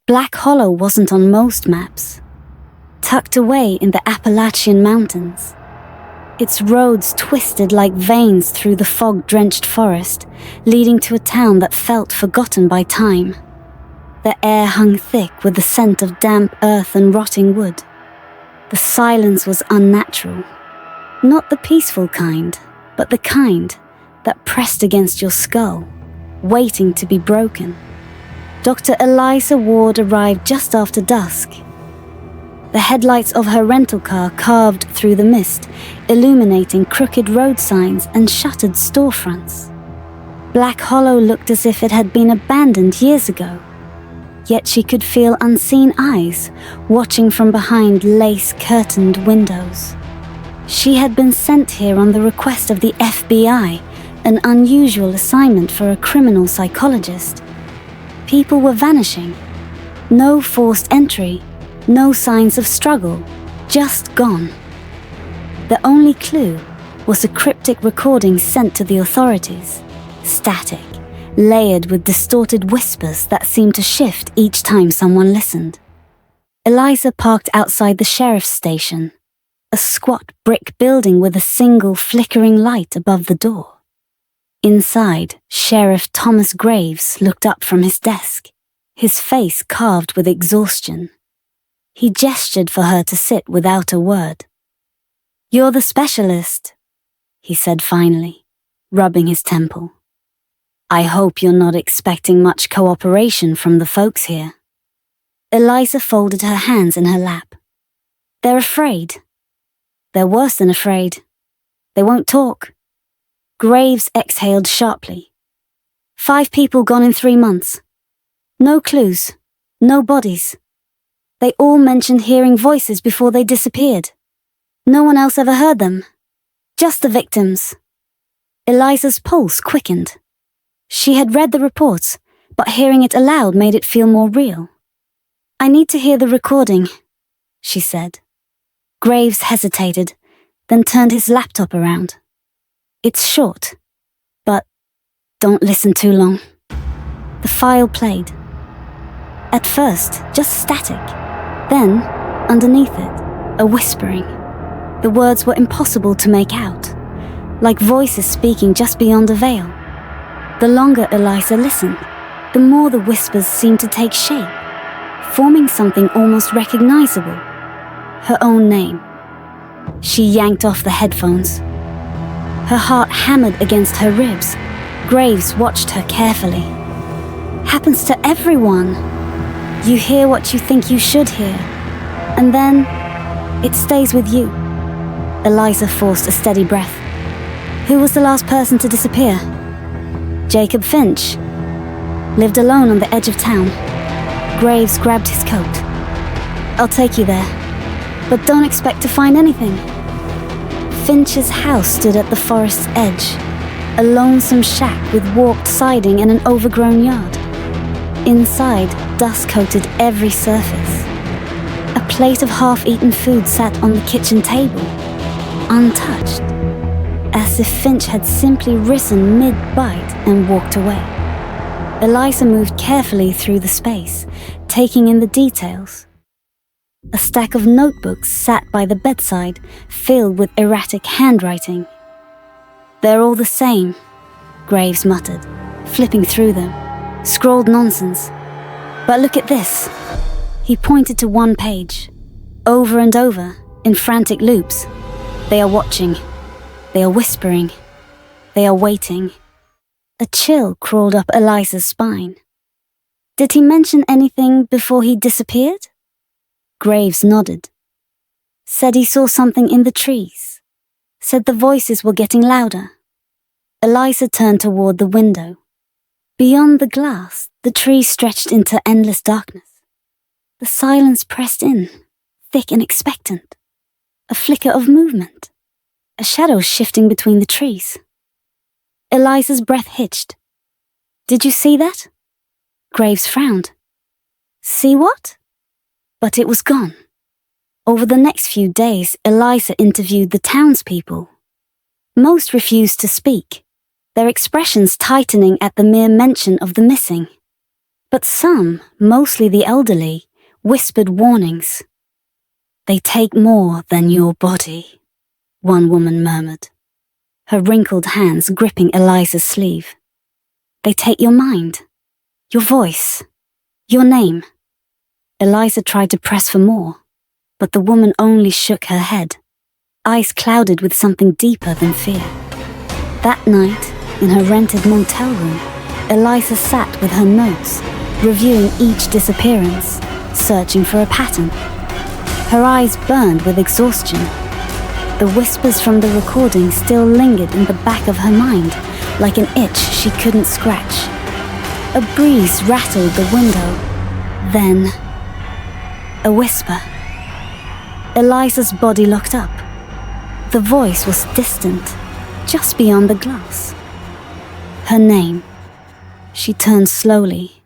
Black Hollow wasn't on most maps. Tucked away in the Appalachian mountains, its roads twisted like veins through the fog-drenched forest, leading to a town that felt forgotten by time. The air hung thick with the scent of damp earth and rotting wood. The silence was unnatural. Not the peaceful kind, but the kind that pressed against your skull, waiting to be broken. Dr. Eliza Ward arrived just after dusk. The headlights of her rental car carved through the mist, illuminating crooked road signs and shuttered storefronts. Black Hollow looked as if it had been abandoned years ago. Yet she could feel unseen eyes watching from behind lace-curtained windows. She had been sent here on the request of the FBI, an unusual assignment for a criminal psychologist. People were vanishing. No forced entry, no signs of struggle, just gone. The only clue was a cryptic recording sent to the authorities, static, layered with distorted whispers that seemed to shift each time someone listened. Eliza parked outside the sheriff's station, a squat brick building with a single flickering light above the door. Inside, Sheriff Thomas Graves looked up from his desk, his face carved with exhaustion. He gestured for her to sit without a word. "You're the specialist," he said finally, rubbing his temple. "I hope you're not expecting much cooperation from the folks here." Eliza folded her hands in her lap. "They're afraid. They're worse than afraid. They won't talk." Graves exhaled sharply. 5 people gone in 3 months. No clues, no bodies. They all mentioned hearing voices before they disappeared. No one else ever heard them. Just the victims. Eliza's pulse quickened. She had read the reports, but hearing it aloud made it feel more real. "I need to hear the recording," she said. Graves hesitated, then turned his laptop around. "It's short, but don't listen too long." The file played. At first, just static. Then, underneath it, a whispering. The words were impossible to make out, like voices speaking just beyond a veil. The longer Eliza listened, the more the whispers seemed to take shape, forming something almost recognizable. Her own name. She yanked off the headphones. Her heart hammered against her ribs. Graves watched her carefully. "Happens to everyone. You hear what you think you should hear, and then it stays with you." Eliza forced a steady breath. "Who was the last person to disappear?" "Jacob Finch. Lived alone on the edge of town." Graves grabbed his coat. "I'll take you there, but don't expect to find anything." Finch's house stood at the forest's edge, a lonesome shack with warped siding and an overgrown yard. Inside, dust coated every surface. A plate of half-eaten food sat on the kitchen table, untouched, as if Finch had simply risen mid-bite and walked away. Eliza moved carefully through the space, taking in the details. A stack of notebooks sat by the bedside, filled with erratic handwriting. "They're all the same," Graves muttered, flipping through them. "Scrawled nonsense. But look at this." He pointed to one page. Over and over, in frantic loops. "They are watching. They are whispering. They are waiting." A chill crawled up Eliza's spine. "Did he mention anything before he disappeared?" Graves nodded. "Said he saw something in the trees. Said the voices were getting louder." Eliza turned toward the window. Beyond the glass, the trees stretched into endless darkness. The silence pressed in, thick and expectant. A flicker of movement. A shadow shifting between the trees. Eliza's breath hitched. "Did you see that?" Graves frowned. "See what?" But it was gone. Over the next few days, Eliza interviewed the townspeople. Most refused to speak, their expressions tightening at the mere mention of the missing. But some, mostly the elderly, whispered warnings. "They take more than your body," one woman murmured, her wrinkled hands gripping Eliza's sleeve. "They take your mind, your voice, your name." Eliza tried to press for more, but the woman only shook her head, eyes clouded with something deeper than fear. That night, in her rented motel room, Eliza sat with her notes, reviewing each disappearance, searching for a pattern. Her eyes burned with exhaustion. The whispers from the recording still lingered in the back of her mind, like an itch she couldn't scratch. A breeze rattled the window. Then, a whisper. Eliza's body looked up. The voice was distant, just beyond the glass. Her name. She turned slowly,